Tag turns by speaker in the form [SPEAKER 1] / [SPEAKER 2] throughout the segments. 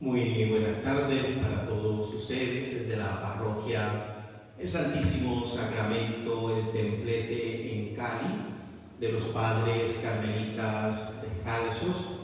[SPEAKER 1] Muy buenas tardes para todos ustedes desde la parroquia El Santísimo Sacramento, el Templete en Cali, de los Padres Carmelitas Descalzos,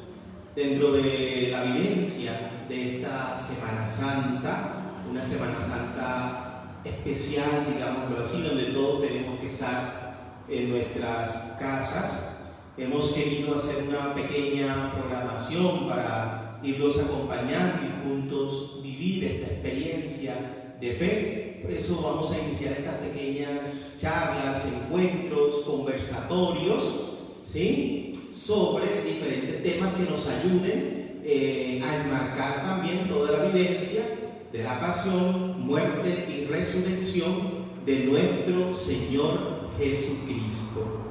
[SPEAKER 1] dentro de la vivencia de esta Semana Santa, una Semana Santa especial, digámoslo así, donde todos tenemos que estar en nuestras casas. Hemos querido hacer una pequeña programación para irlos acompañando y juntos vivir esta experiencia de fe. Por eso vamos a iniciar estas pequeñas charlas, encuentros, conversatorios, ¿sí?, sobre diferentes temas que nos ayuden a enmarcar también toda la vivencia de la pasión, muerte y resurrección de nuestro Señor Jesucristo.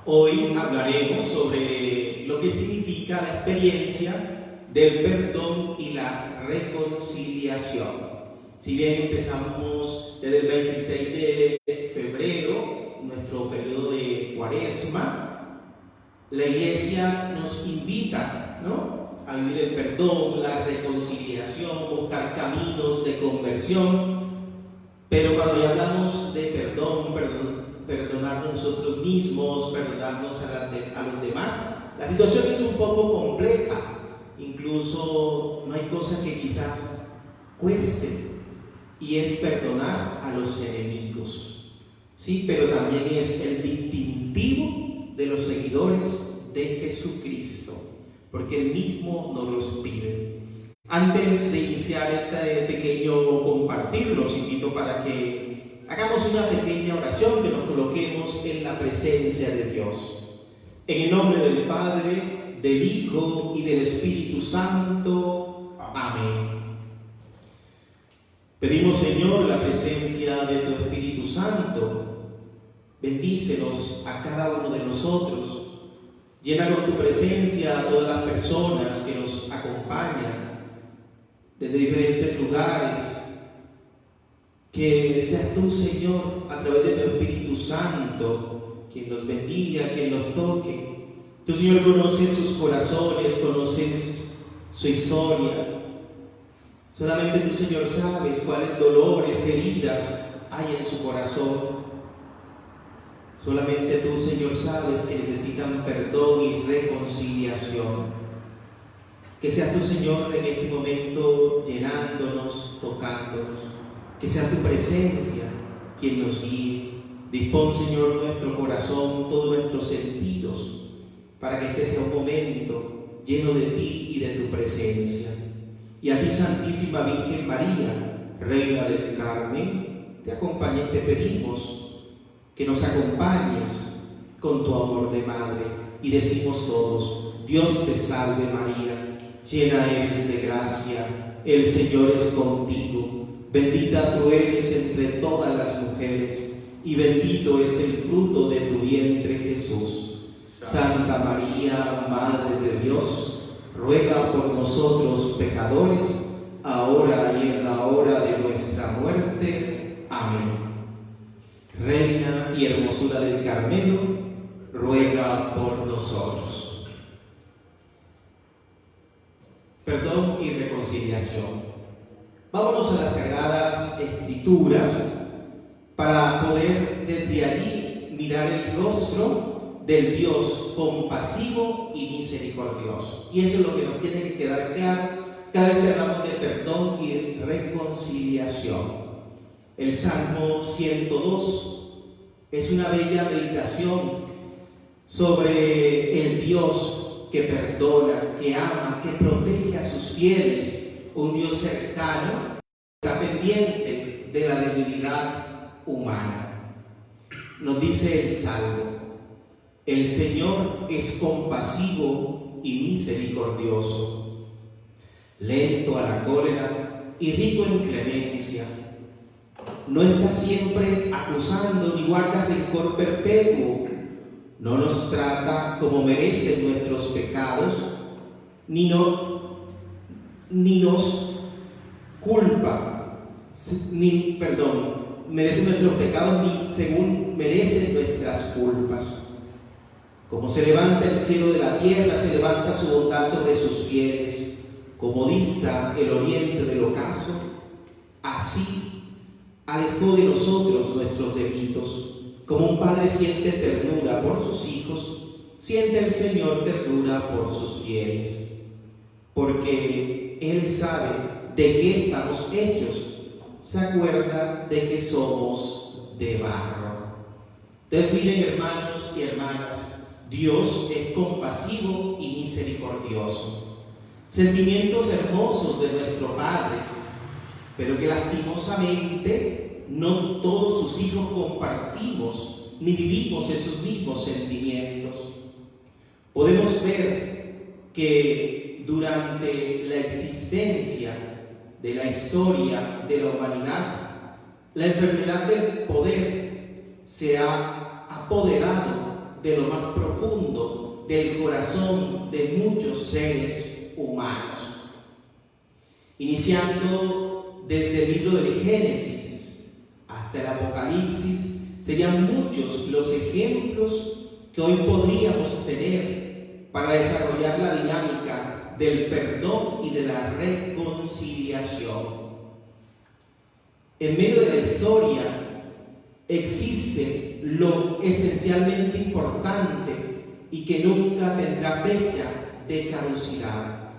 [SPEAKER 1] Hoy hablaremos sobre lo que significa la experiencia del perdón y la reconciliación. Si bien empezamos desde el 26 de febrero, nuestro periodo de Cuaresma, la Iglesia nos invita, ¿no?, a vivir el perdón, la reconciliación, buscar caminos de conversión. Pero cuando ya hablamos de perdonarnos nosotros mismos, perdonarnos a los demás, la situación es un poco compleja. Incluso no hay cosa que quizás cueste, y es perdonar a los enemigos, ¿sí? Pero también es el distintivo de los seguidores de Jesucristo, porque Él mismo nos los pide. Antes de iniciar este pequeño compartir, los invito para que hagamos una pequeña oración, que nos coloquemos en la presencia de Dios. En el nombre del Padre, del Hijo y del Espíritu Santo. Amén. Pedimos, Señor, la presencia de tu Espíritu Santo. Bendícenos a cada uno de nosotros. Llena con tu presencia a todas las personas que nos acompañan desde diferentes lugares. Que seas tú, Señor, a través de tu Espíritu Santo, quien nos bendiga, quien nos toque. Tú, Señor, conoces sus corazones, conoces su historia. Solamente tú, Señor, sabes cuáles dolores, heridas hay en su corazón. Solamente tú, Señor, sabes que necesitan perdón y reconciliación. Que seas tú, Señor, en este momento llenándonos, tocándonos. Que sea tu presencia quien nos guíe. Dispón, Señor, nuestro corazón, todos nuestros sentidos, para que este sea un momento lleno de ti y de tu presencia. Y a ti, Santísima Virgen María, Reina del Carmen, te acompañe y te pedimos que nos acompañes con tu amor de madre. Y decimos todos: Dios te salve María, llena eres de gracia, el Señor es contigo. Bendita tú eres entre todas las mujeres, y bendito es el fruto de tu vientre, Jesús. Santa María, Madre de Dios, ruega por nosotros pecadores, ahora y en la hora de nuestra muerte. Amén. Reina y hermosura del Carmelo, ruega por nosotros. Perdón y reconciliación. Vámonos a las Sagradas Escrituras para poder desde allí mirar el rostro del Dios compasivo y misericordioso. Y eso es lo que nos tiene que quedar claro cada vez que hablamos de perdón y reconciliación. El Salmo 102 es una bella meditación sobre el Dios que perdona, que ama, que protege a sus fieles, un Dios cercano, que está pendiente de la debilidad humana. Nos dice el Salmo: el Señor es compasivo y misericordioso, lento a la cólera y rico en clemencia. No está siempre acusando ni guarda rencor perpetuo. No nos trata como merecen nuestros pecados, ni nos culpa, merece nuestros pecados ni según merecen nuestras culpas. Como se levanta el cielo de la tierra, se levanta su bondad sobre sus fieles. Como dista el oriente del ocaso, así alejó de nosotros nuestros delitos. Como un padre siente ternura por sus hijos, siente el Señor ternura por sus fieles, porque Él sabe de qué estamos hechos, se acuerda de que somos de barro. Entonces miren, hermanos y hermanas, Dios es compasivo y misericordioso. Sentimientos hermosos de nuestro Padre, pero que lastimosamente no todos sus hijos compartimos ni vivimos esos mismos sentimientos. Podemos ver que durante la existencia de la historia de la humanidad, la enfermedad del poder se ha apoderado de lo más profundo del corazón de muchos seres humanos. Iniciando desde el libro del Génesis hasta el Apocalipsis, serían muchos los ejemplos que hoy podríamos tener para desarrollar la dinámica del perdón y de la reconciliación. En medio de la historia existe lo esencialmente importante y que nunca tendrá fecha de caducidad: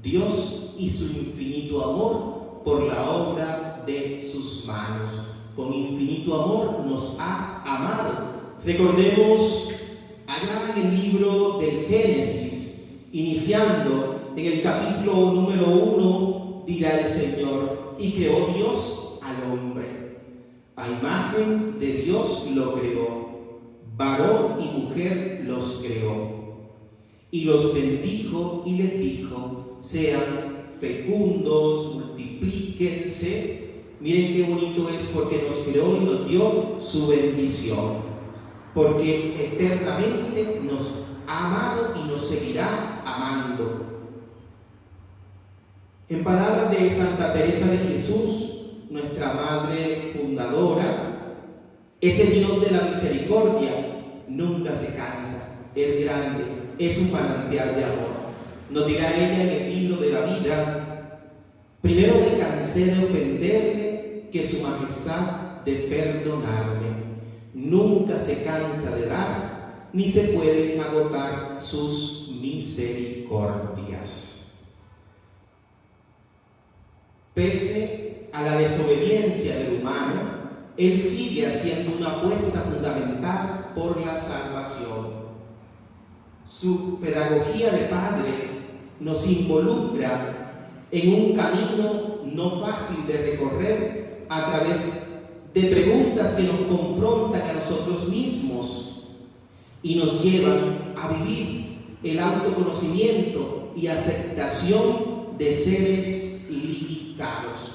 [SPEAKER 1] Dios y su infinito amor por la obra de sus manos. Con infinito amor nos ha amado. Recordemos allá en el libro del Génesis, iniciando en el capítulo número 1, dirá el Señor: y creó Dios al hombre, a imagen de Dios lo creó, varón y mujer los creó, y los bendijo y les dijo: sean fecundos, multiplíquense. Miren qué bonito es, porque nos creó y nos dio su bendición, porque eternamente nos ha amado y nos seguirá amando. En palabras de Santa Teresa de Jesús, nuestra madre fundadora, ese Dios de la misericordia nunca se cansa, es grande, es un manantial de amor. Nos dirá ella en el libro de la vida: primero me cansé de ofenderle que su majestad de perdonarme. Nunca se cansa de dar, ni se pueden agotar sus misericordias. Pese a la desobediencia del humano, Él sigue haciendo una apuesta fundamental por la salvación. Su pedagogía de padre nos involucra en un camino no fácil de recorrer a través de preguntas que nos confrontan a nosotros mismos y nos llevan a vivir el autoconocimiento y aceptación de seres limitados.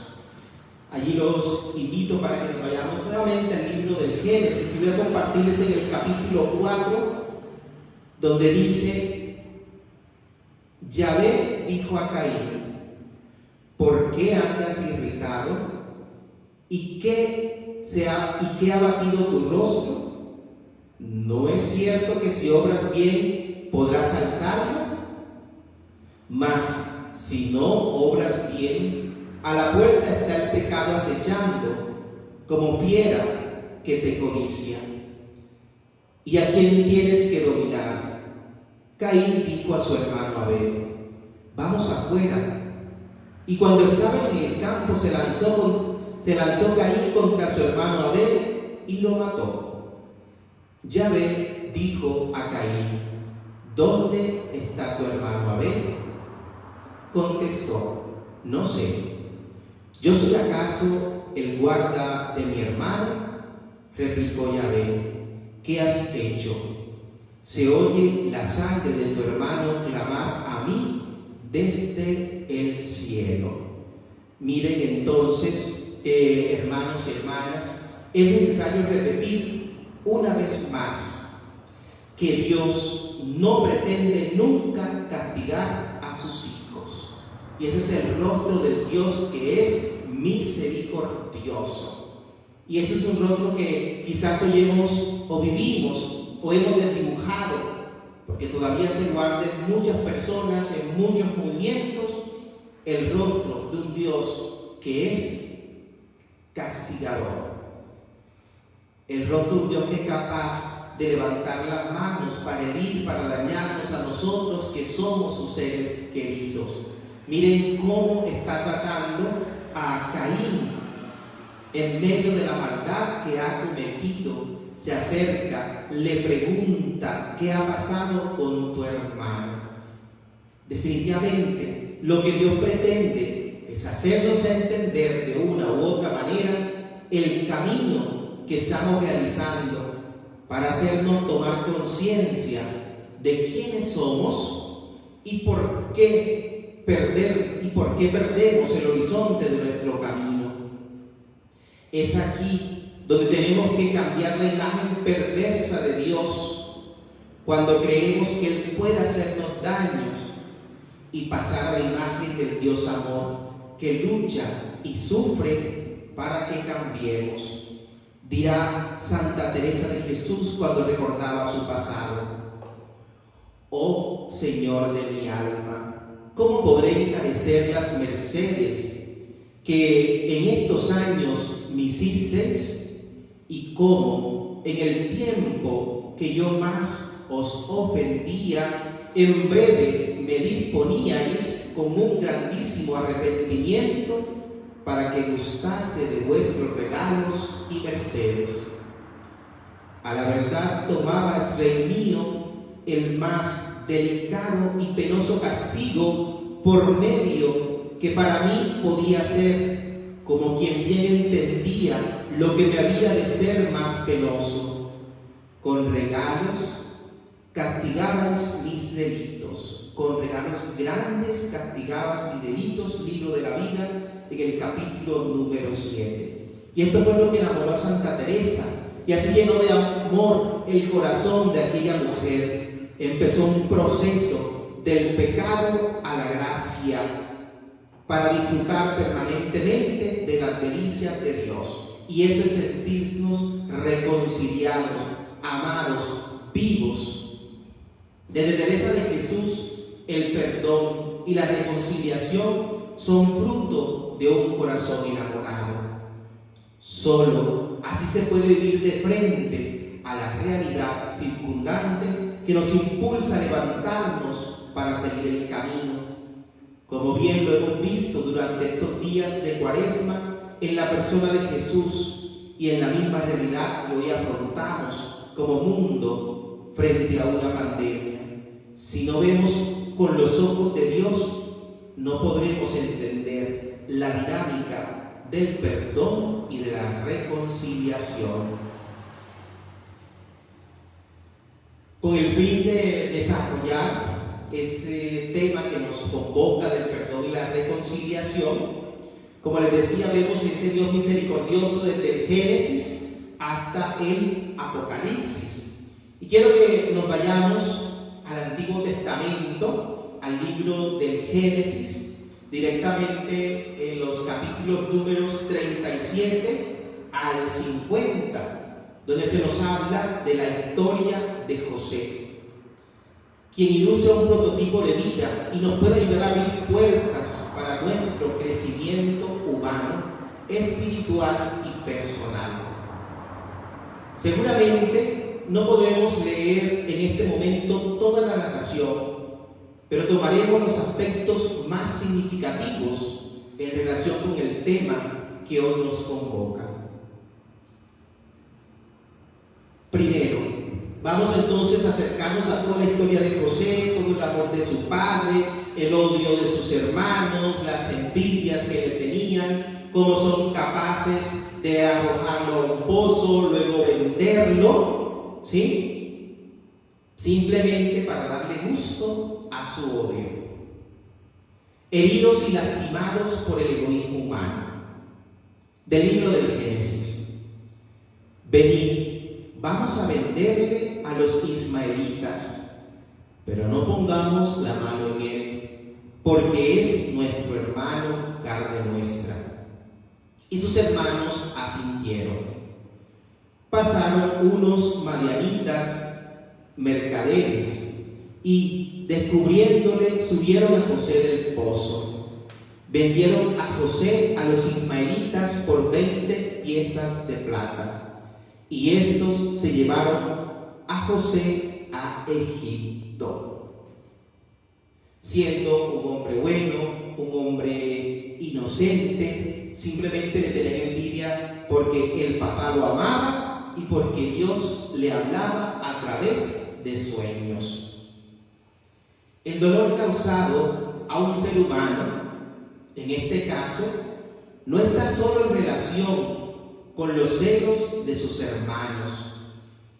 [SPEAKER 1] Allí los invito para que nos vayamos nuevamente al libro del Génesis, y voy a compartirles en el capítulo 4, donde dice: Yahvé dijo a Caín: ¿por qué andas irritado? ¿Y qué ha batido tu rostro? ¿No es cierto que si obras bien podrás alzarlo? Mas si no obras bien, a la puerta está el pecado acechando, como fiera que te codicia. ¿Y a quién tienes que dominar? Caín dijo a su hermano Abel: vamos afuera. Y cuando estaba en el campo se lanzó Caín contra su hermano Abel y lo mató. Yahvé dijo a Caín: ¿dónde está tu hermano Abel? Contestó: no sé. ¿Yo soy acaso el guarda de mi hermano? Replicó Yahvé: ¿qué has hecho? Se oye la sangre de tu hermano clamar a mí desde el cielo. Miren entonces, hermanos y hermanas, es necesario repetir una vez más que Dios no pretende nunca castigar a sus hijos. Y ese es el rostro del Dios que es misericordioso. Y ese es un rostro que quizás hoy vivimos o hemos desdibujado, porque todavía se guardan muchas personas en muchos movimientos el rostro de un Dios que es castigador. El rostro de un Dios que es capaz de levantar las manos para herir, para dañarnos a nosotros que somos sus seres queridos. Miren cómo está tratando a Caín en medio de la maldad que ha cometido. Se acerca, le pregunta: ¿qué ha pasado con tu hermano? Definitivamente, lo que Dios pretende es hacernos entender de una u otra manera el camino que estamos realizando para hacernos tomar conciencia de quiénes somos y por qué perdemos el horizonte de nuestro camino. Es aquí donde tenemos que cambiar la imagen perversa de Dios, cuando creemos que Él puede hacernos daños, y pasar a la imagen del Dios amor, que lucha y sufre para que cambiemos. Dirá Santa Teresa de Jesús cuando recordaba su pasado: oh Señor de mi alma, ¿cómo podré encarecer las mercedes que en estos años me hicisteis? Y cómo en el tiempo que yo más os ofendía, en breve me disponíais con un grandísimo arrepentimiento para que gustase de vuestros regalos y mercedes. A la verdad tomabas, Rey mío, el más delicado y penoso castigo por medio que para mí podía ser, como quien bien entendía lo que me había de ser más penoso. Con regalos castigabas mis delitos, con regalos grandes castigabas mis delitos, libro de la vida, en el capítulo número 7. Y esto fue lo que enamoró a Santa Teresa, y así llenó de amor el corazón de aquella mujer. Empezó un proceso del pecado a la gracia, para disfrutar permanentemente de las delicias de Dios. Y eso es sentirnos reconciliados, amados, vivos. Desde Teresa de Jesús, el perdón y la reconciliación son fruto de un corazón enamorado. Solo así se puede vivir de frente a la realidad circundante que nos impulsa a levantarnos para seguir el camino. Como bien lo hemos visto durante estos días de Cuaresma en la persona de Jesús y en la misma realidad que hoy afrontamos como mundo frente a una pandemia. Si no vemos con los ojos de Dios, no podremos entender la dinámica del perdón y de la reconciliación. Con el fin de desarrollar ese tema que nos convoca del perdón y la reconciliación, como les decía, vemos ese Dios misericordioso desde el Génesis hasta el Apocalipsis. Y quiero que nos vayamos al Antiguo Testamento, al libro del Génesis, directamente en los capítulos números 37 al 50, donde se nos habla de la historia de José, quien ilustra un prototipo de vida y nos puede ayudar a abrir puertas para nuestro crecimiento humano, espiritual y personal. Seguramente no podemos leer en este momento toda la narración, pero tomaremos los aspectos más significativos en relación con el tema que hoy nos convoca. Primero, vamos entonces a acercarnos a toda la historia de José, todo el amor de su padre, el odio de sus hermanos, las envidias que le tenían, cómo son capaces de arrojarlo a un pozo, luego venderlo, ¿sí? Simplemente para darle gusto a su odio. Heridos y lastimados por el egoísmo humano. Del libro del Génesis. Venid, vamos a venderle a los ismaelitas, pero no pongamos la mano en él, porque es nuestro hermano, carne nuestra. Y sus hermanos asintieron. Pasaron unos madianitas, mercaderes, y descubriéndole subieron a José del pozo. Vendieron a José a los ismaelitas por 20 piezas de plata, y estos se llevaron a José a Egipto. Siendo un hombre bueno, un hombre inocente, simplemente le tenían envidia porque el papá lo amaba y porque Dios le hablaba a través de sueños. El dolor causado a un ser humano, en este caso, no está solo en relación con los celos de sus hermanos.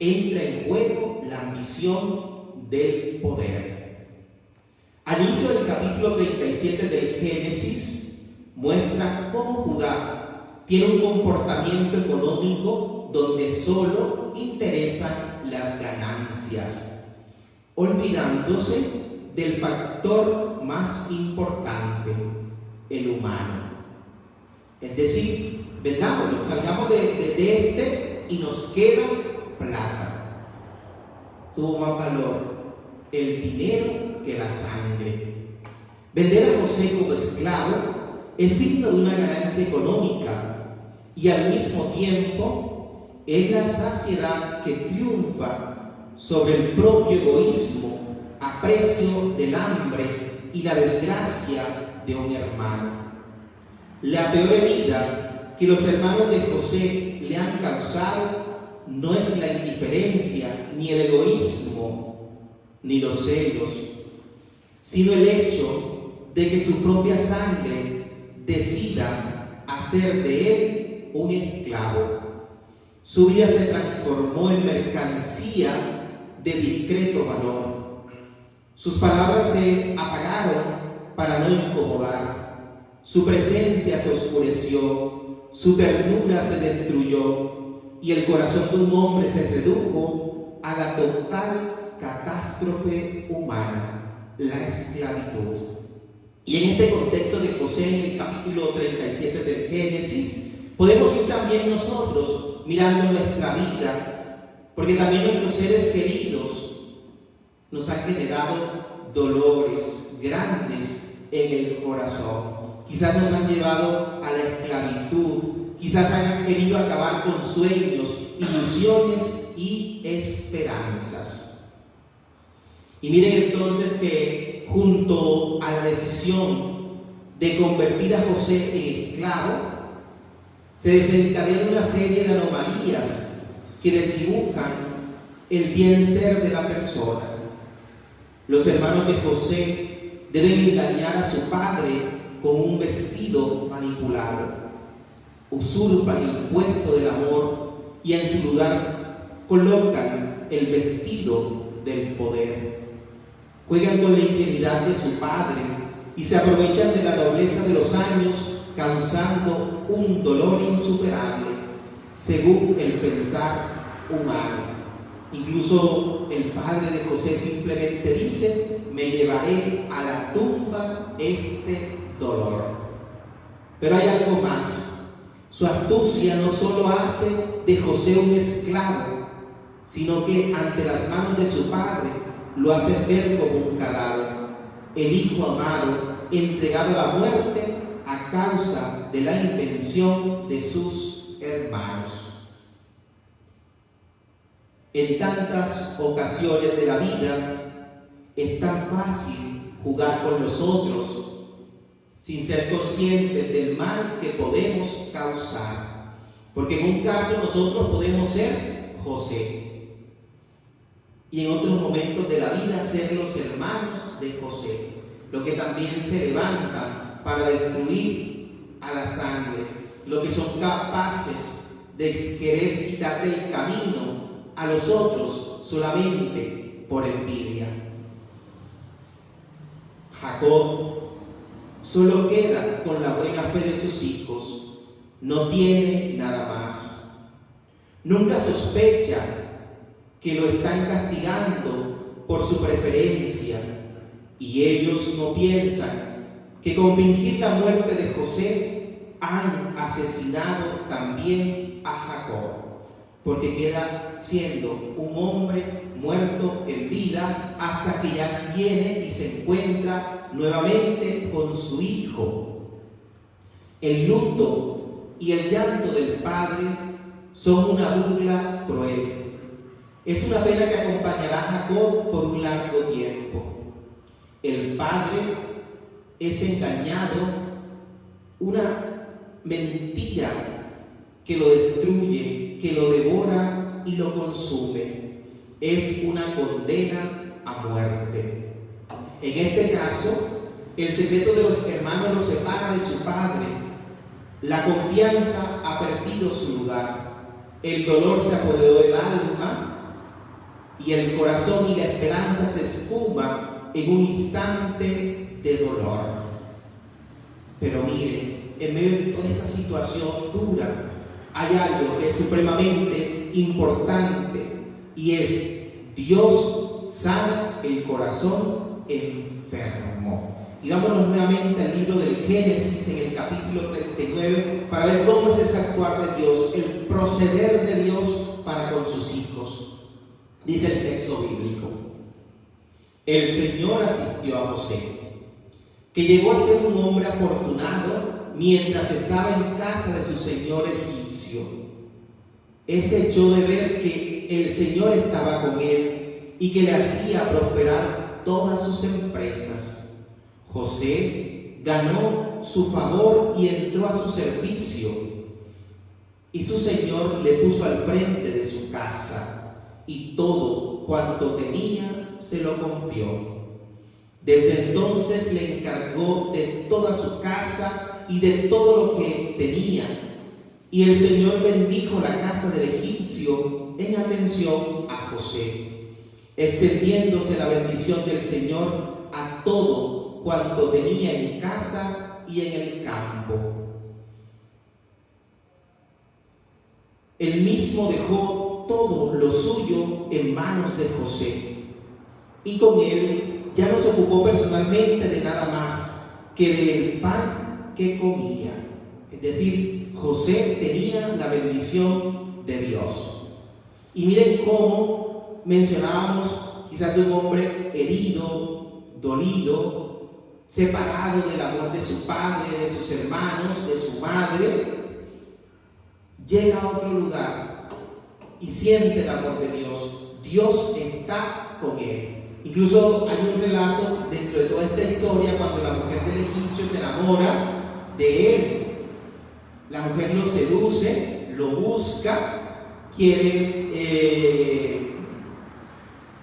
[SPEAKER 1] Entra en juego la ambición del poder. Al inicio del capítulo 37 del Génesis, muestra cómo Judá tiene un comportamiento económico donde solo interesan las ganancias, olvidándose del factor más importante, el humano. Es decir, vendámoslo, salgamos de este y nos queda plata. Tuvo más valor el dinero que la sangre. Vender a José como esclavo es signo de una ganancia económica y al mismo tiempo es la saciedad que triunfa sobre el propio egoísmo a precio del hambre y la desgracia de un hermano. La peor herida que los hermanos de José le han causado no es la indiferencia, ni el egoísmo, ni los celos, sino el hecho de que su propia sangre decida hacer de él un esclavo. Su vida se transformó en mercancía de discreto valor. Sus palabras se apagaron para no incomodar. Su presencia se oscureció, su ternura se destruyó y el corazón de un hombre se redujo a la total catástrofe humana, la esclavitud. Y en este contexto de José, en el capítulo 37 del Génesis, podemos ir también nosotros mirando nuestra vida, porque también nuestros seres queridos nos han generado dolores grandes en el corazón. Quizás nos han llevado a la esclavitud, quizás hayan querido acabar con sueños, ilusiones y esperanzas. Y miren entonces que junto a la decisión de convertir a José en esclavo, se desencadena una serie de anomalías que desdibujan el bien ser de la persona. Los hermanos de José deben engañar a su padre con un vestido manipulado. Usurpan el puesto del amor y en su lugar colocan el vestido del poder. Juegan con la ingenuidad de su padre y se aprovechan de la nobleza de los años, causando un dolor insuperable, según el pensar humano. Incluso el padre de José simplemente dice: me llevaré a la tumba este dolor. Pero hay algo más. Su astucia no solo hace de José un esclavo, sino que ante las manos de su padre lo hace ver como un cadáver, el hijo amado entregado a la muerte a causa de la invención de sus hermanos. En tantas ocasiones de la vida es tan fácil jugar con los otros sin ser conscientes del mal que podemos causar. Porque en un caso nosotros podemos ser José y en otros momentos de la vida ser los hermanos de José, los que también se levantan para destruir a la sangre, los que son capaces de querer quitar del camino a los otros solamente por envidia. Jacob solo queda con la buena fe de sus hijos, no tiene nada más. Nunca sospecha que lo están castigando por su preferencia, y ellos no piensan que con fingir la muerte de José han asesinado también a Jacob, porque queda siendo un hombre muerto en vida hasta que ya viene y se encuentra nuevamente con su hijo, El luto y el llanto del padre son una burla cruel. Es una pena que acompañará a Jacob por un largo tiempo. El padre es engañado, una mentira que lo destruye, que lo devora y lo consume. Es una condena a muerte. En este caso, el secreto de los hermanos los separa de su padre. La confianza ha perdido su lugar. El dolor se apoderó del alma y el corazón y la esperanza se esfuman en un instante de dolor. Pero miren, en medio de toda esa situación dura, hay algo que es supremamente importante, y es: Dios sana el corazón enfermo. Y vámonos nuevamente al libro del Génesis, en el capítulo 39, para ver cómo es ese actuar de Dios, el proceder de Dios para con sus hijos. Dice el texto bíblico: el Señor asistió a José, que llegó a ser un hombre afortunado mientras estaba en casa de su señor egipcio. Se echó de ver que el Señor estaba con él y que le hacía prosperar todas sus empresas. José ganó su favor y entró a su servicio, y su señor le puso al frente de su casa, y todo cuanto tenía se lo confió. Desde entonces le encargó de toda su casa y de todo lo que tenía, y el Señor bendijo la casa del egipcio en atención a José, extendiéndose la bendición del Señor a todo cuanto tenía en casa y en el campo. Él mismo dejó todo lo suyo en manos de José, y con él ya no se ocupó personalmente de nada más que del pan que comía. Es decir, José tenía la bendición de Dios. Y miren cómo mencionábamos quizás de un hombre herido, dolido, separado del amor de su padre, de sus hermanos, de su madre. Llega a otro lugar y siente el amor de Dios. Dios está con él. Incluso hay un relato dentro de toda esta historia cuando la mujer del egipcio se enamora de él. La mujer lo seduce, lo busca, quiere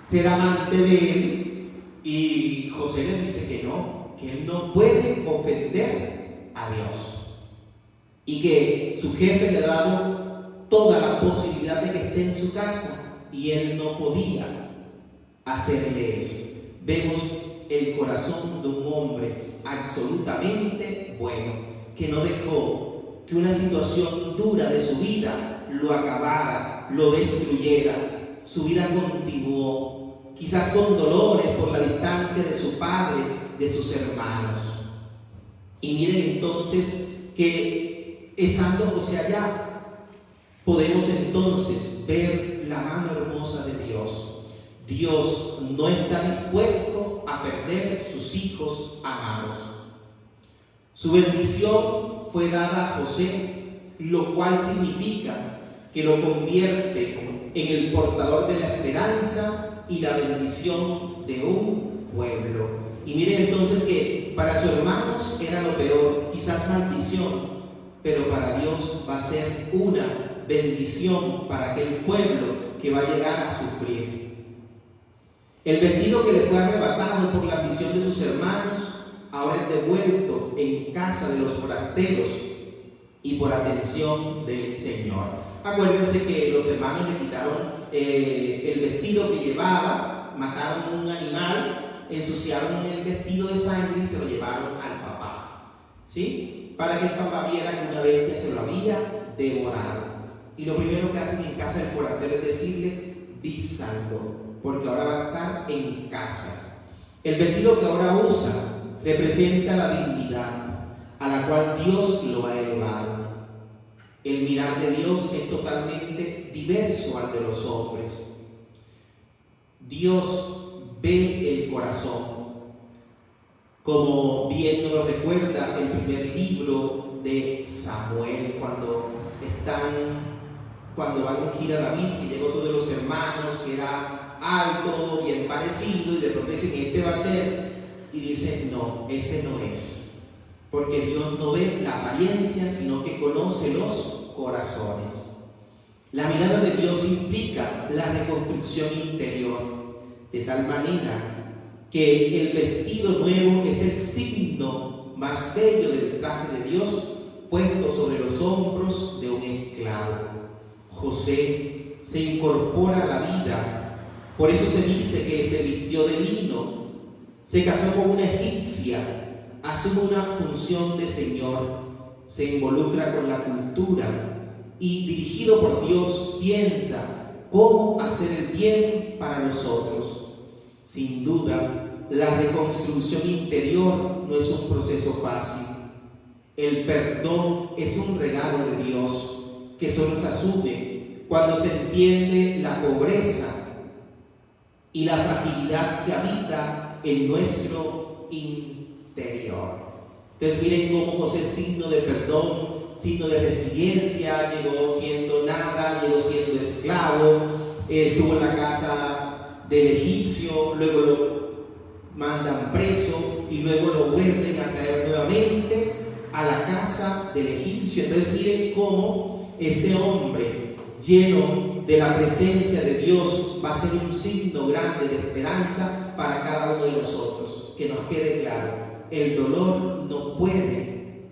[SPEAKER 1] ser amante de él, y José le dice que él no puede ofender a Dios, y que su jefe le ha dado toda la posibilidad de que esté en su casa, y él no podía hacerle eso. Vemos el corazón de un hombre absolutamente bueno, que no dejó que una situación dura de su vida lo acabara, lo destruyera. Su vida continuó, quizás con dolores por la distancia de su padre, de sus hermanos. Y miren entonces que, estando José allá, podemos entonces ver la mano hermosa de Dios. Dios no está dispuesto a perder sus hijos amados. Su bendición fue dada a José, lo cual significa que lo convierte en el portador de la esperanza y la bendición de un pueblo. Y miren entonces que para sus hermanos era lo peor, quizás maldición, pero para Dios va a ser una bendición para aquel pueblo que va a llegar a sufrir. El vestido que le fue arrebatado por la ambición de sus hermanos ahora es devuelto en casa de los forasteros y por atención del Señor. Acuérdense que los hermanos le quitaron el vestido que llevaba, mataron un animal, ensuciaron el vestido de sangre y se lo llevaron al papá, ¿sí? Para que el papá viera que una bestia se lo había devorado. Y lo primero que hacen en casa del forastero es decirle: vístanlo, porque ahora va a estar en casa. El vestido que ahora usa representa la dignidad a la cual Dios lo va a elevar. El mirar de Dios es totalmente diverso al de los hombres. Dios ve el corazón. Como bien nos lo recuerda el primer libro de Samuel, cuando van a ungir a David, y llegó todos los hermanos, que era alto, bien parecido, y de pronto dicen, este va a ser, y dicen, no, ese no es, porque Dios no ve la apariencia, sino que conoce los corazones. La mirada de Dios implica la reconstrucción interior, de tal manera que el vestido nuevo es el signo más bello del traje de Dios puesto sobre los hombros de un esclavo. José se incorpora a la vida, por eso se dice que se vistió de lino, se casó con una egipcia, asume una función de señor, se involucra con la cultura y, dirigido por Dios, piensa cómo hacer el bien para los otros. Sin duda, la reconstrucción interior no es un proceso fácil. El perdón es un regalo de Dios que solo se asume cuando se entiende la pobreza y la fragilidad que habita en nuestro interior. Entonces miren cómo José es signo de perdón, signo de resiliencia, llegó siendo nada, llegó siendo esclavo, estuvo en la casa del egipcio, luego lo mandan preso y luego lo vuelven a traer nuevamente a la casa del egipcio. Entonces miren cómo ese hombre lleno de la presencia de Dios va a ser un signo grande de esperanza para cada uno de nosotros. Que nos quede claro, el dolor no puede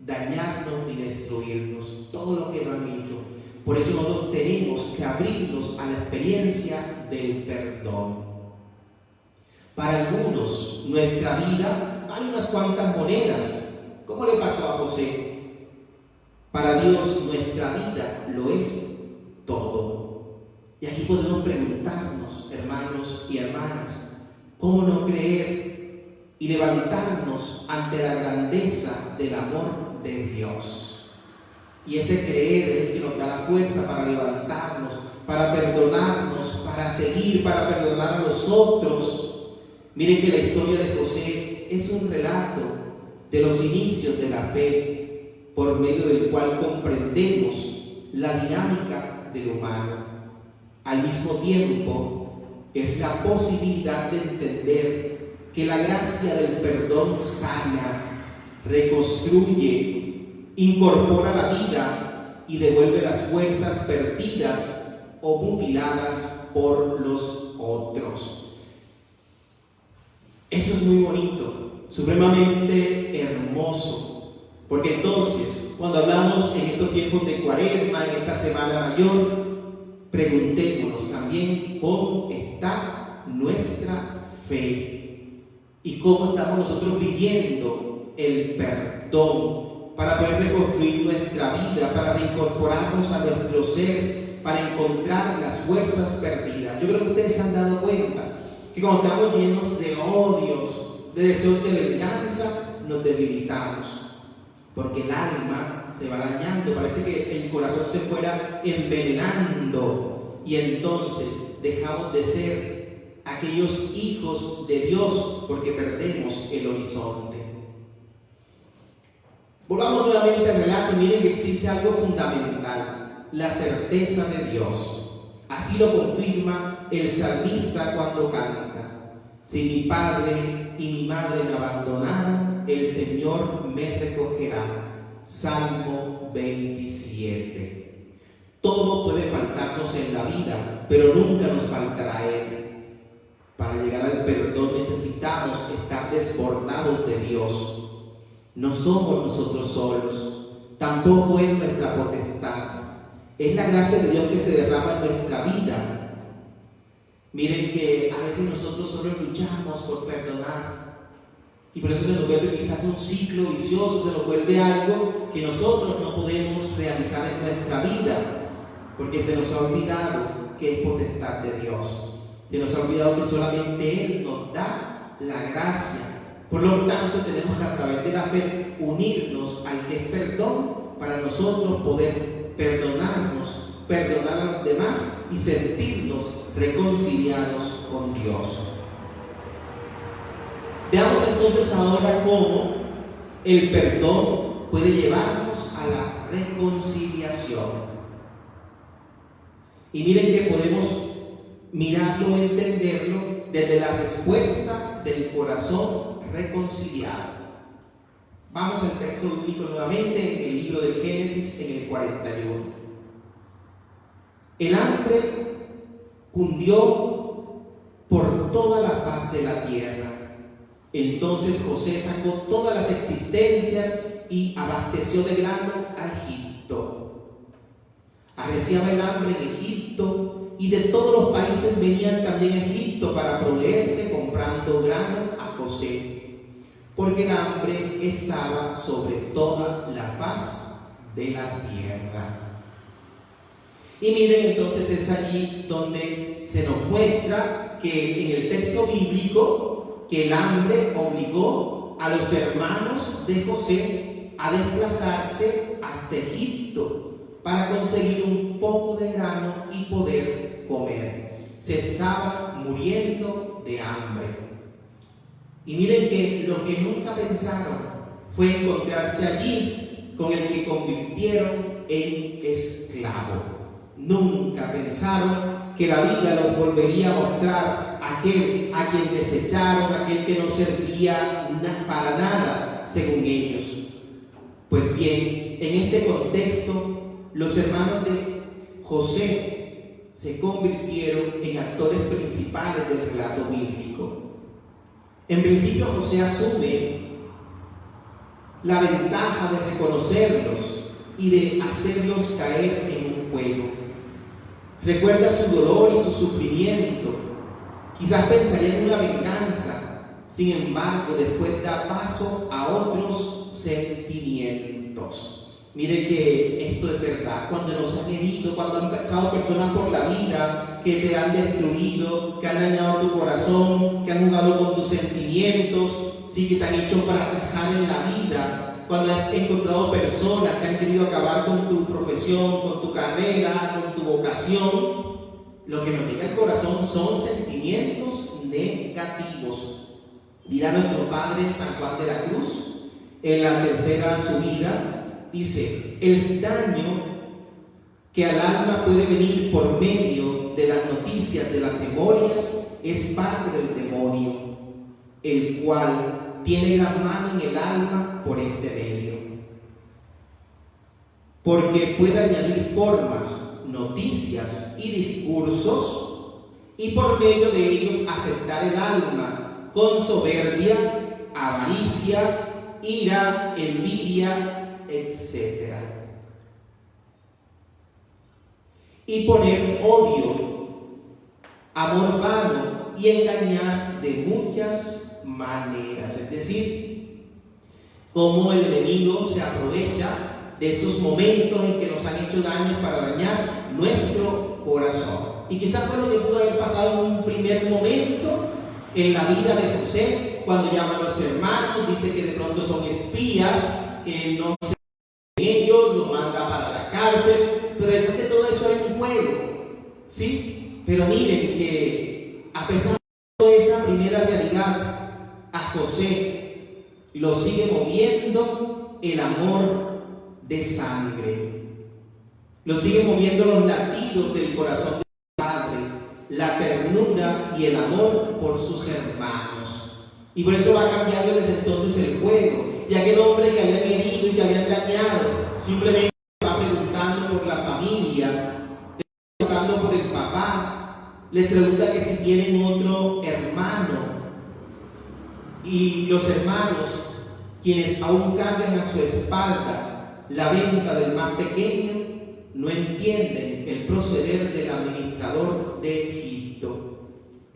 [SPEAKER 1] dañarnos ni destruirnos, todo lo que nos han dicho. Por eso nosotros tenemos que abrirnos a la experiencia del perdón. Para algunos, nuestra vida vale unas cuantas monedas. ¿Cómo le pasó a José? Para Dios, nuestra vida lo es todo. Y aquí podemos preguntarnos, hermanos y hermanas, ¿cómo no creer y levantarnos ante la grandeza del amor de Dios? Y ese creer es el que nos da la fuerza para levantarnos, para perdonarnos, para seguir, para perdonar a los otros. Miren que la historia de José es un relato de los inicios de la fe, por medio del cual comprendemos la dinámica del humano. Al mismo tiempo, es la posibilidad de entender que la gracia del perdón sana, reconstruye, incorpora la vida y devuelve las fuerzas perdidas o mutiladas por los otros. Esto es muy bonito, supremamente hermoso, porque entonces, cuando hablamos en estos tiempos de Cuaresma, en esta Semana Mayor, preguntémonos también cómo está nuestra fe y cómo estamos nosotros viviendo el perdón para poder reconstruir nuestra vida, para reincorporarnos a nuestro ser, para encontrar las fuerzas perdidas. Yo creo que ustedes se han dado cuenta que cuando estamos llenos de odios, de deseos de venganza, nos debilitamos, porque el alma se va dañando, parece que el corazón se fuera envenenando, y entonces dejamos de ser aquellos hijos de Dios, porque perdemos el horizonte. Volvamos nuevamente al relato y miren que existe algo fundamental: la certeza de Dios. Así lo confirma el salmista cuando canta: si mi padre y mi madre me abandonaran, el Señor me recogerá. Salmo 27. Todo puede faltarnos en la vida, pero nunca nos faltará Él. Para llegar al perdón necesitamos estar desbordados de Dios. No somos nosotros solos, tampoco es nuestra potestad. Es la gracia de Dios que se derrama en nuestra vida. Miren que a veces nosotros solo luchamos por perdonar, y por eso se nos vuelve quizás un ciclo vicioso, se nos vuelve algo que nosotros no podemos realizar en nuestra vida, porque se nos ha olvidado que es potestad de Dios. Se nos ha olvidado que solamente Él nos da la gracia. Por lo tanto, tenemos que a través de la fe unirnos al que es perdón, para nosotros poder perdonarnos, perdonar a los demás y sentirnos reconciliados con Dios. Veamos entonces ahora cómo el perdón puede llevarnos a la reconciliación. Y miren que podemos mirarlo, entenderlo desde la respuesta del corazón reconciliado. Vamos al texto bíblico nuevamente en el libro del Génesis, en el 41. El hambre cundió por toda la faz de la tierra. Entonces José sacó todas las existencias y abasteció de grano a Egipto. Arreciaba el hambre en Egipto y de todos los países venían también a Egipto para proveerse comprando grano a José, porque el hambre estaba sobre toda la faz de la tierra. Y miren, entonces es allí donde se nos muestra que en el texto bíblico que el hambre obligó a los hermanos de José a desplazarse hasta Egipto para conseguir un poco de grano y poder comer. Se estaban muriendo de hambre. Y miren que lo que nunca pensaron fue encontrarse allí con el que convirtieron en esclavo. Nunca pensaron que la vida los volvería a mostrar aquel a quien desecharon, aquel que no servía para nada, según ellos. Pues bien, en este contexto, los hermanos de José se convirtieron en actores principales del relato bíblico. En principio, José asume la ventaja de reconocerlos y de hacerlos caer en un juego. Recuerda su dolor y su sufrimiento. Quizás pensaría en una venganza. Sin embargo, después da paso a otros sentimientos. Mire que esto es verdad. Cuando nos han herido, cuando han pasado personas por la vida que te han destruido, que han dañado tu corazón, que han jugado con tus sentimientos, sí, que te han hecho fracasar en la vida. Cuando has encontrado personas que han querido acabar con tu profesión, con tu carrera, con tu vocación, lo que nos llega al corazón son sentimientos negativos. Dirá nuestro Padre San Juan de la Cruz en la tercera subida, dice: el daño que al alma puede venir por medio de las noticias, de las memorias, es parte del demonio, el cual tiene gran mano en el alma por este medio, porque puede añadir formas, noticias y discursos, y por medio de ellos afectar el alma con soberbia, avaricia, ira, envidia, etc. Y poner odio, amor vano y engañar de muchas maneras. Es decir, cómo el enemigo se aprovecha de esos momentos en que nos han hecho daño para dañar nuestro corazón. Y quizás fue lo que pudo haber pasado en un primer momento en la vida de José, cuando llama a los hermanos, dice que de pronto son espías, no sé ellos, lo manda para la cárcel, pero después de todo eso hay un juego, ¿sí? Pero miren que a pesar de toda esa primera realidad, a José lo sigue moviendo el amor de sangre, lo sigue moviendo los latidos del corazón del Padre, la ternura y el amor por sus hermanos. Y por eso va cambiándoles entonces el juego. Y aquel hombre que habían herido y que habían dañado, simplemente va preguntando por la familia, preguntando por el papá, les pregunta que si tienen otro hermano. Y los hermanos, quienes aún cargan a su espalda la venta del más pequeño, no entienden el proceder del administrador de Egipto.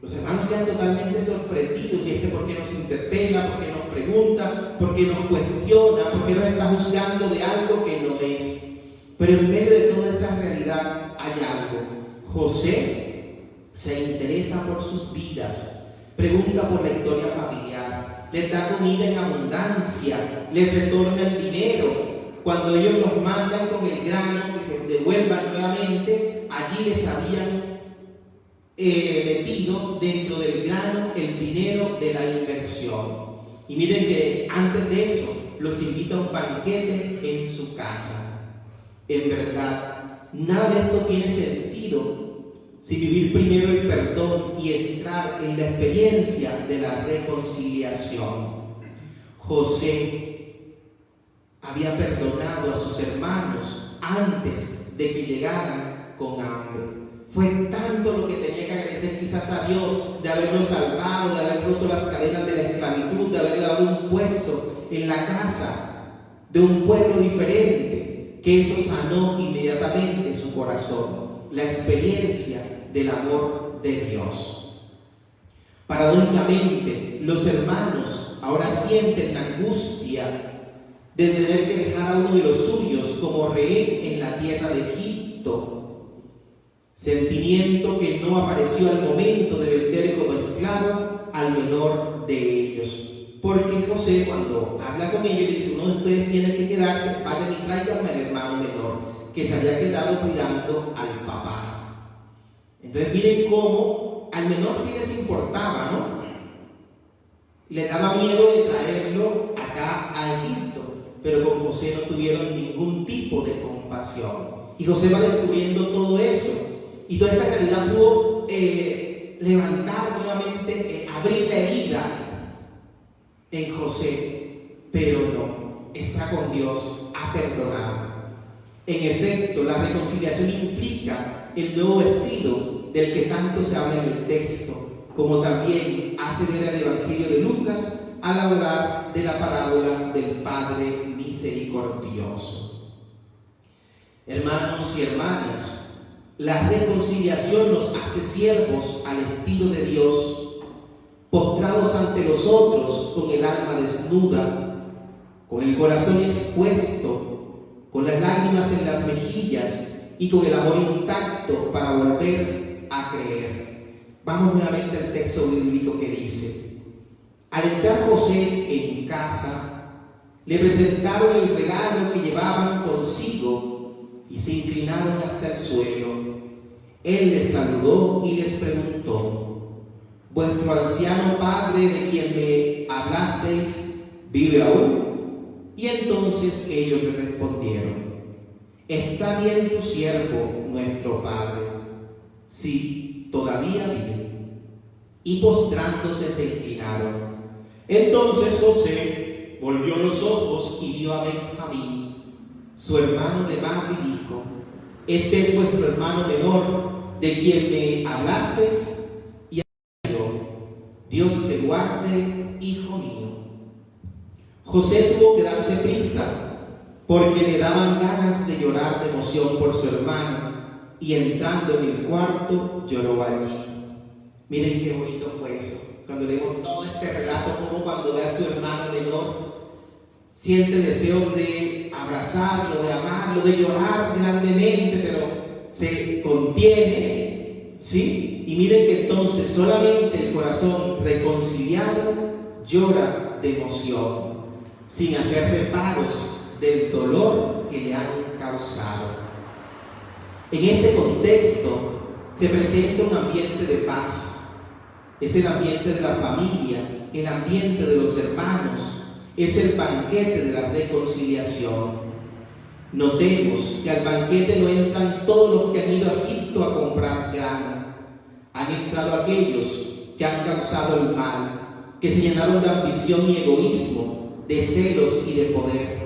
[SPEAKER 1] Los hermanos quedan totalmente sorprendidos. ¿Y por qué nos interpela? ¿Por qué nos pregunta? ¿Por qué nos cuestiona? ¿Por qué nos está juzgando de algo que no es? Pero en medio de toda esa realidad hay algo. José se interesa por sus vidas, pregunta por la historia familiar, les da comida en abundancia, les retorna el dinero. Cuando ellos los mandan con el grano que se devuelvan nuevamente, allí les habían metido dentro del grano el dinero de la inversión. Y miren que antes de eso los invita a un banquete en su casa. En verdad, nada de esto tiene sentido si vivir primero el perdón y entrar en la experiencia de la reconciliación. José había perdonado a sus hermanos antes de que llegaran con hambre. Fue tanto lo que tenía que agradecer quizás a Dios de habernos salvado, de haber roto las cadenas de la esclavitud, de haberle dado un puesto en la casa de un pueblo diferente, que eso sanó inmediatamente su corazón. La experiencia del amor de Dios. Paradójicamente, los hermanos ahora sienten la angustia de tener que dejar a uno de los suyos como rehén en la tierra de Egipto. Sentimiento que no apareció al momento de vender como esclavo al menor de ellos. Porque José, cuando habla con ellos, dice: uno de ustedes tiene que quedarse, vayan y tráiganme al hermano menor, que se haya quedado cuidando al papá. Entonces miren cómo al menor sí les importaba, ¿no? Les daba miedo de traerlo acá a Egipto, pero con José no tuvieron ningún tipo de compasión. Y José va descubriendo todo eso. Y toda esta realidad pudo levantar nuevamente, abrir la herida en José, pero no, está con Dios, ha perdonado. En efecto, la reconciliación implica el nuevo vestido del que tanto se habla en el texto, como también hace ver el Evangelio de Lucas al hablar de la parábola del Padre misericordioso. Hermanos y hermanas, la reconciliación nos hace siervos al estilo de Dios, postrados ante los otros con el alma desnuda, con el corazón expuesto, con las lágrimas en las mejillas y con el amor intacto para volver a creer. Vamos nuevamente al texto bíblico que dice: al entrar José en casa, le presentaron el regalo que llevaban consigo y se inclinaron hasta el suelo. Él les saludó y les preguntó: ¿vuestro anciano padre de quien me hablasteis vive aún? Y entonces ellos le respondieron: está bien tu siervo, nuestro padre. Sí, todavía vive. Y postrándose se inclinaron. Entonces José volvió los ojos y vio a Benjamín, su hermano de madre, y dijo: este es vuestro hermano menor, de quien me hablasteis. Y añadió: Dios te guarde, hijo mío. José tuvo que darse prisa, porque le daban ganas de llorar de emoción por su hermano, y entrando en el cuarto lloró allí. Miren qué bonito fue eso, cuando leemos todo este relato, como cuando ve a su hermano menor, siente deseos de abrazarlo, de amarlo, de llorar grandemente, pero se contiene, ¿sí? Y miren que entonces solamente el corazón reconciliado llora de emoción, sin hacer reparos del dolor que le han causado. En este contexto se presenta un ambiente de paz. Es el ambiente de la familia, el ambiente de los hermanos, es el banquete de la reconciliación. Notemos que al banquete no entran todos los que han ido a Egipto a comprar grano. Han entrado aquellos que han causado el mal, que se llenaron de ambición y egoísmo, de celos y de poder,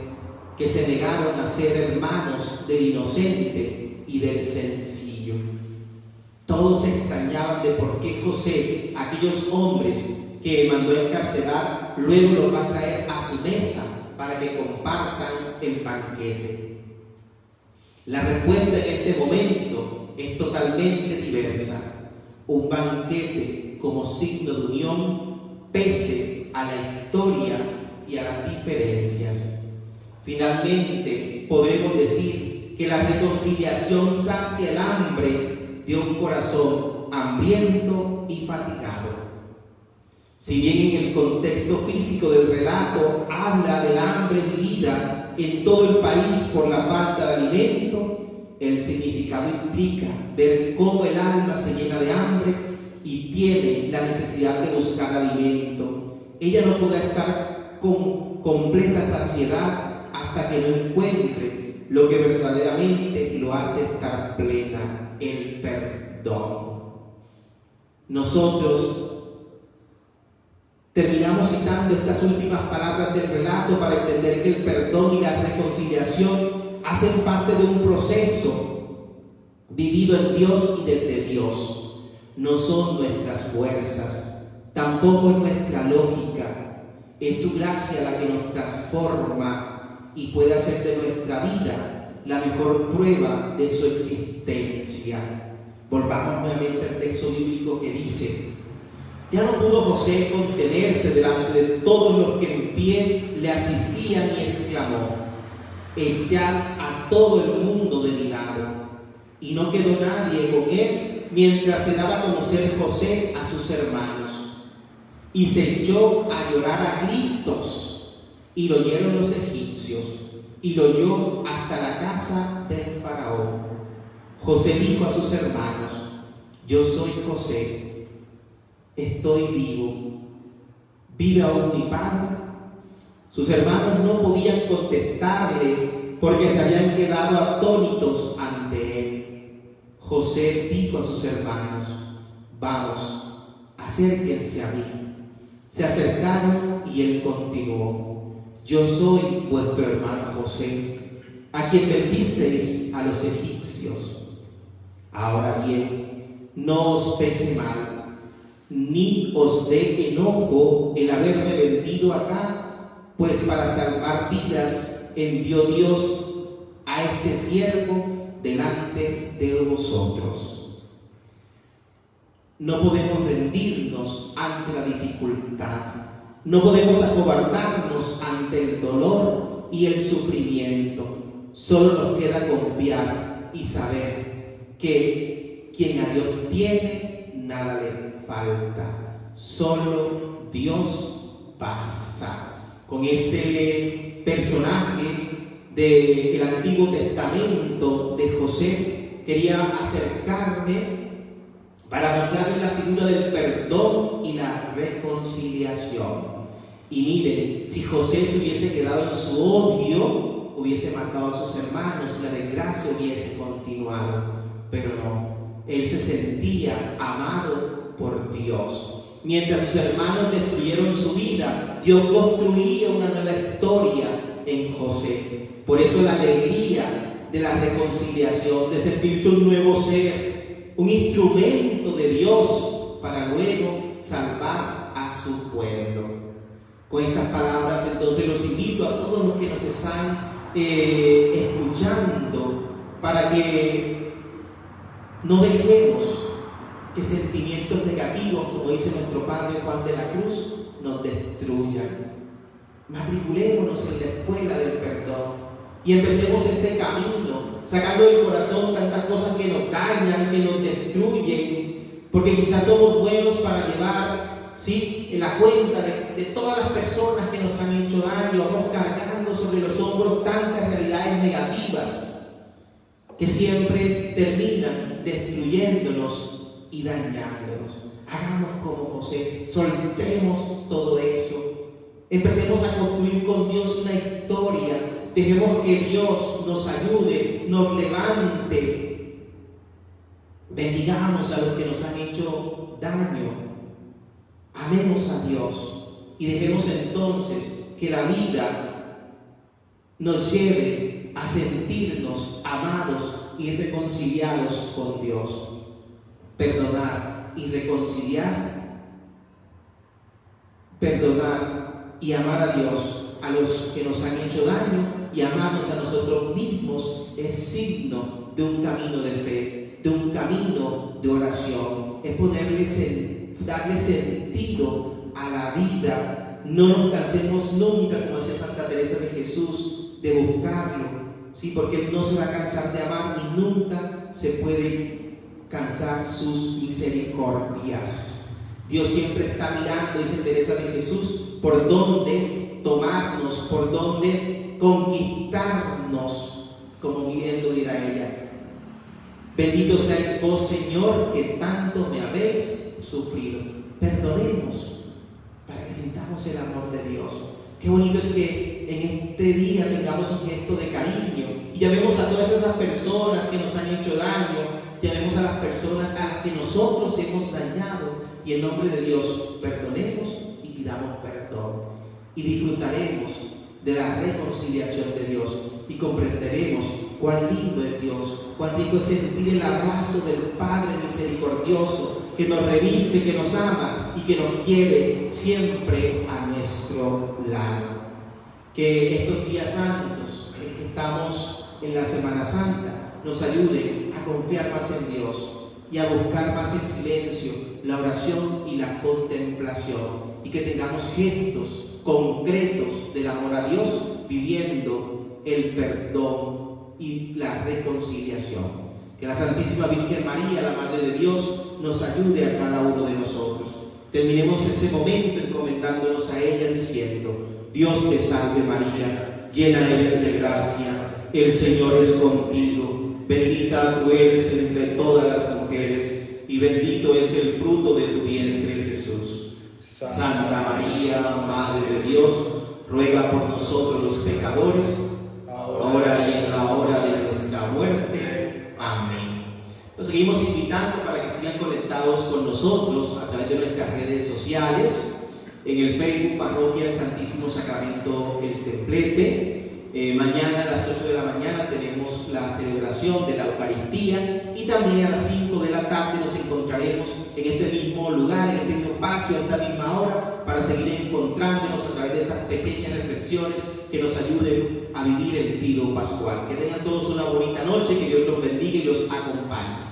[SPEAKER 1] que se negaron a ser hermanos del inocente y del sencillo. Todos se extrañaban de por qué José, aquellos hombres que mandó encarcelar, luego los va a traer a su mesa para que compartan el banquete. La respuesta en este momento es totalmente diversa. Un banquete como signo de unión pese a la historia y a las diferencias. Finalmente podremos decir que la reconciliación sacia el hambre de un corazón hambriento y fatigado. Si bien en el contexto físico del relato habla del hambre vivida en todo el país por la falta de alimento, el significado implica ver cómo el alma se llena de hambre y tiene la necesidad de buscar alimento. Ella no podrá estar con completa saciedad hasta que no encuentre lo que verdaderamente lo hace estar plena, el perdón. Nosotros terminamos citando estas últimas palabras del relato para entender que el perdón y la reconciliación hacen parte de un proceso vivido en Dios y desde Dios. No son nuestras fuerzas, tampoco es nuestra lógica. Es su gracia la que nos transforma y puede hacer de nuestra vida la mejor prueba de su existencia. Volvamos nuevamente al texto bíblico que dice: ya no pudo José contenerse delante de todos los que en pie le asistían y exclamó: echad a todo el mundo de mi lado. Y no quedó nadie con él mientras se daba a conocer José a sus hermanos. Y se echó a llorar a gritos, y lo oyeron los egipcios, y lo oyó hasta la casa del faraón. José dijo a sus hermanos: yo soy José, estoy vivo. ¿Vive aún mi padre? Sus hermanos no podían contestarle porque se habían quedado atónitos ante él. José dijo a sus hermanos: vamos, acérquense a mí. Se acercaron y él continuó: yo soy vuestro hermano José, a quien bendiceis a los egipcios. Ahora bien, no os pese mal, ni os dé enojo el haberme vendido acá, pues para salvar vidas envió Dios a este siervo delante de vosotros. No podemos rendirnos ante la dificultad, no podemos acobardarnos ante el dolor y el sufrimiento. Solo nos queda confiar y saber que quien a Dios tiene, nada le falta. Solo Dios basta. Con ese personaje del Antiguo Testamento de José, quería acercarme para mostrarles la figura del perdón y la reconciliación. Y miren, si José se hubiese quedado en su odio, hubiese matado a sus hermanos, la desgracia hubiese continuado. Pero no, él se sentía amado por Dios. Mientras sus hermanos destruyeron su vida, Dios construía una nueva historia en José. Por eso la alegría de la reconciliación, de sentirse un nuevo ser, un instrumento de Dios para luego salvar a su pueblo. Con estas palabras entonces los invito a todos los que nos están escuchando para que no dejemos que sentimientos negativos, como dice nuestro Padre Juan de la Cruz, nos destruyan. Matriculémonos en la escuela del perdón y empecemos este camino, sacando del corazón tantas cosas que nos dañan, que nos destruyen, porque quizás somos buenos para llevar, ¿sí?, en la cuenta de todas las personas que nos han hecho daño. Vamos cargando sobre los hombros tantas realidades negativas que siempre terminan destruyéndonos y dañándonos. Hagamos como José, soltemos todo eso, empecemos a construir con Dios una historia, dejemos que Dios nos ayude, nos levante, bendigamos a los que nos han hecho daño, amemos a Dios y dejemos entonces que la vida nos lleve a sentirnos amados y reconciliados con Dios. Perdonar y reconciliar, perdonar y amar a Dios, a los que nos han hecho daño, y amarnos a nosotros mismos es signo de un camino de fe, de un camino de oración. Es darle sentido a la vida. No nos cansemos nunca, como decía Santa Teresa de Jesús, de buscarlo, ¿sí? Porque Él no se va a cansar de amar y nunca se puede cansar sus misericordias. Dios siempre está mirando, dice Teresa de Jesús, por dónde tomarnos, por dónde conquistarnos, como viviendo dirá ella. Bendito seáis vos, Señor, que tanto me habéis sufrido. Perdonemos para que sintamos el amor de Dios. Qué bonito es que en este día tengamos un gesto de cariño y llamemos a todas esas personas que nos han hecho daño, llamemos a las personas a las que nosotros hemos dañado y en nombre de Dios perdonemos y pidamos perdón. Y disfrutaremos de la reconciliación de Dios y comprenderemos cuán lindo es Dios, cuán rico es sentir el abrazo del Padre misericordioso que nos reviste, que nos ama y que nos quiere siempre a nuestro lado. Que estos días santos, que estamos en la Semana Santa, nos ayuden a confiar más en Dios y a buscar más en silencio la oración y la contemplación, y que tengamos gestos concretos del amor a Dios, viviendo el perdón y la reconciliación. Que la Santísima Virgen María, la Madre de Dios, nos ayude a cada uno de nosotros. Terminemos ese momento encomendándonos a ella diciendo: Dios te salve María, llena eres de gracia, el Señor es contigo, bendita tú eres entre todas las mujeres y bendito es el fruto de tu vientre Jesús. Santa María, Madre de Dios, ruega por nosotros los pecadores, ahora y en la hora de nuestra muerte. Amén. Los seguimos invitando para que sigan conectados con nosotros a través de nuestras redes sociales, en el Facebook Parroquia del Santísimo Sacramento El Templete. Mañana a las 8 de la mañana tenemos la celebración de la Eucaristía y también a las 5 de la tarde nos encontraremos en este mismo lugar, en este mismo espacio, a esta misma hora, para seguir encontrándonos a través de estas pequeñas reflexiones que nos ayuden a vivir el Triduo Pascual. Que tengan todos una bonita noche, que Dios los bendiga y los acompañe.